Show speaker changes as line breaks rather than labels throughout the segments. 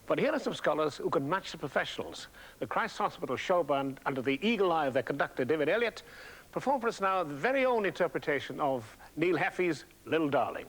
But here are some scholars who can match the professionals. The Christ Hospital show band, under the eagle eye of their conductor, David Elliott, perform for us now the very own interpretation of Neil Heffy's Little Darling.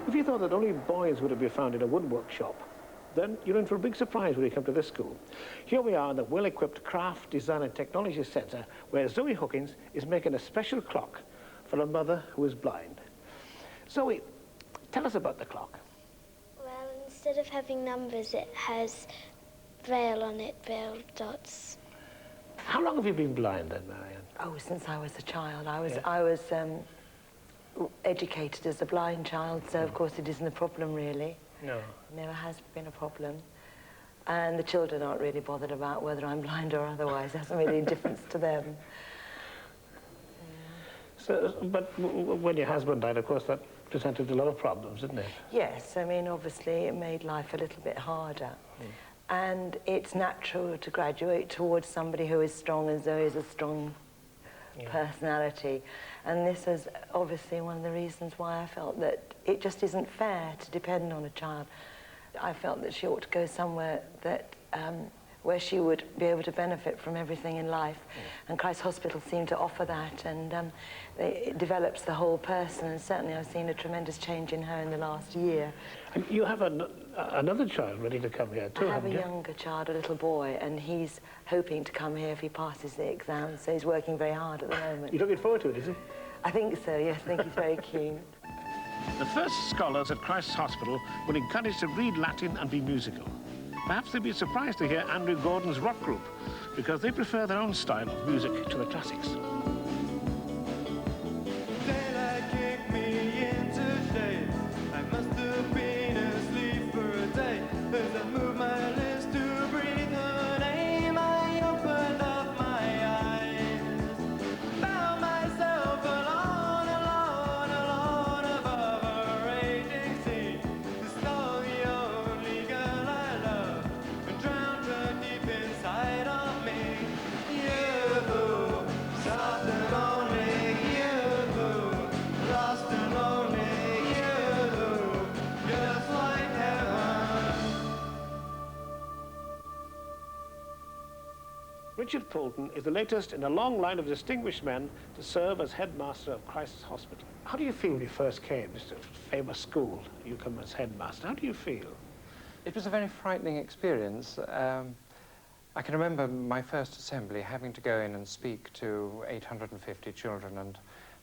If you thought that only boys would be found in a woodwork shop, then you're in for a big surprise when you come to this school. Here we are in the well-equipped Craft, Design and Technology Centre, where Zoe Hookins is making a special clock for a mother who is blind. Zoe, tell us about the clock.
Well, instead of having numbers, it has braille on it, braille dots.
How long have you been blind then, Marianne?
Oh, since I was a child. I was educated as a blind child, so of course it isn't a problem really.
No.
It never has been a problem. And the children aren't really bothered about whether I'm blind or otherwise. It hasn't really a difference to them. Yeah.
So, but when your husband died, of course, that presented a lot of problems, didn't it?
Yes, I mean, obviously it made life a little bit harder. And it's natural to graduate towards somebody who is strong, and Zoe is a strong personality. And this is obviously one of the reasons why I felt that it just isn't fair to depend on a child. I felt that she ought to go somewhere that where she would be able to benefit from everything in life. And Christ Hospital seemed to offer that, and it develops the whole person, and certainly I've seen a tremendous change in her in the last year.
And you have another child ready to come here too, haven't you?
I have a younger child, a little boy, and he's hoping to come here if he passes the exam, so he's working very hard at the moment.
You're looking forward to it, is he?
I think so, yes, I think he's very keen.
The first scholars at Christ's Hospital were encouraged to read Latin and be musical. Perhaps they'd be surprised to hear Andrew Gordon's rock group, because they prefer their own style of music to the classics.
Daylight kicked me into day. I must have been asleep for a day. As I moved my lips to breathe her name, I opened up my eyes. Found myself alone, alone, alone above a raging sea. This all the only girl I love, and drowned her deep inside of me. You, soft and lonely, you, lost and lonely, you, just like heaven.
Richard Poulton is the latest in a long line of distinguished men to serve as headmaster of Christ's Hospital. How do you feel when you first came to this famous school? You come as headmaster. How do you feel?
It was a very frightening experience. I can remember my first assembly having to go in and speak to 850 children and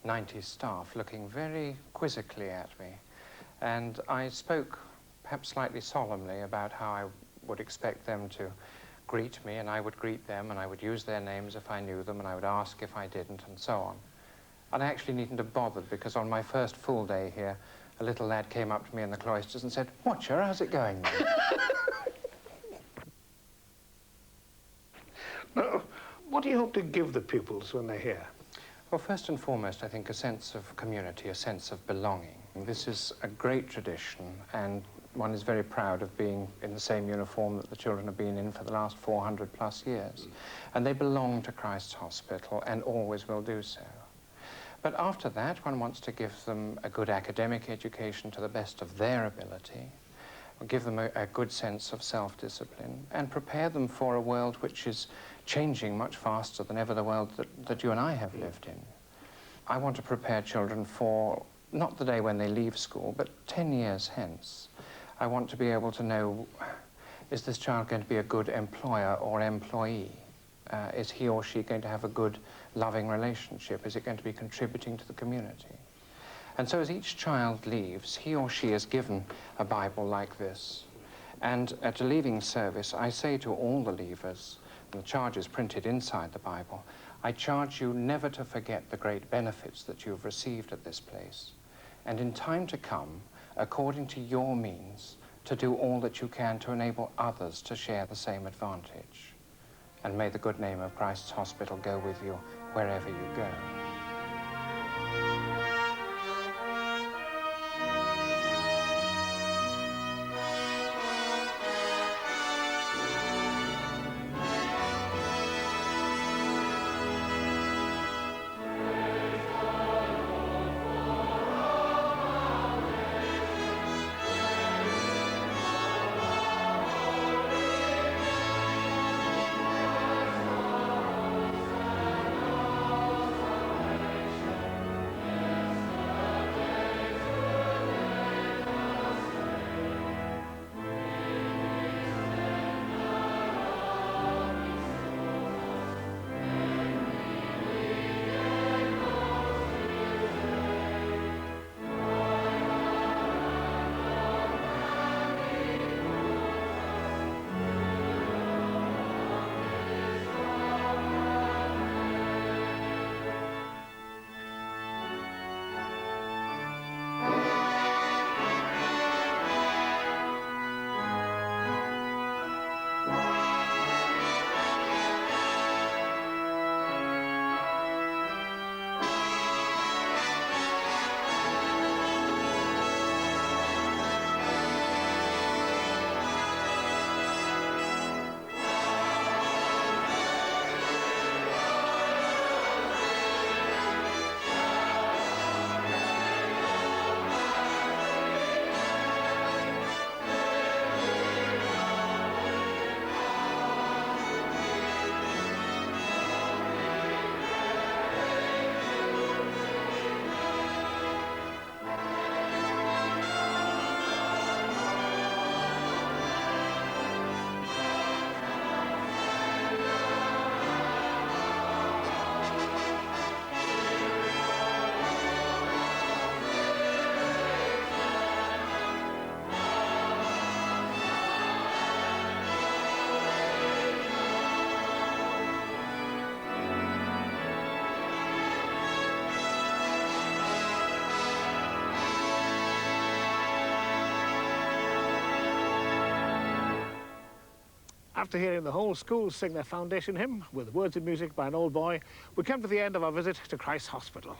90 staff looking very quizzically at me. And I spoke perhaps slightly solemnly about how I would expect them to greet me, and I would greet them, and I would use their names if I knew them, and I would ask if I didn't, and so on. And I actually needn't have bothered, because on my first full day here, a little lad came up to me in the cloisters and said, "Watcher, how's it going then?"
Now, what do you hope to give the pupils when they're here?
Well, first and foremost, I think a sense of community, a sense of belonging. This is a great tradition, and one is very proud of being in the same uniform that the children have been in for the last 400 plus years. And they belong to Christ's Hospital and always will do so. But after that, one wants to give them a good academic education to the best of their ability, give them a good sense of self-discipline, and prepare them for a world which is changing much faster than ever the world that you and I have lived in. I want to prepare children for not the day when they leave school, but 10 years hence. I want to be able to know, is this child going to be a good employer or employee? Is he or she going to have a good, loving relationship? Is it going to be contributing to the community? And so as each child leaves, he or she is given a Bible like this. And at a leaving service, I say to all the leavers, and the charge is printed inside the Bible, I charge you never to forget the great benefits that you've received at this place, and in time to come, according to your means, to do all that you can to enable others to share the same advantage. And may the good name of Christ's Hospital go with you wherever you go.
After hearing the whole school sing their foundation hymn with words and music by an old boy, we come to the end of our visit to Christ's Hospital.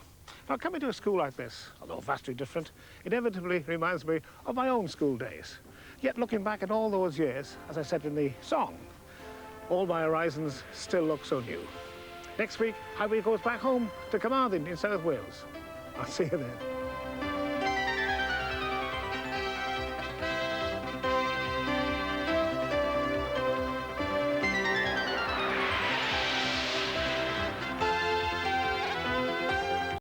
Now, coming to a school like this, although vastly different, inevitably reminds me of my own school days. Yet looking back at all those years, as I said in the song, all my horizons still look so new. Next week, Harry goes back home to Carmarthen in South Wales. I'll see you then.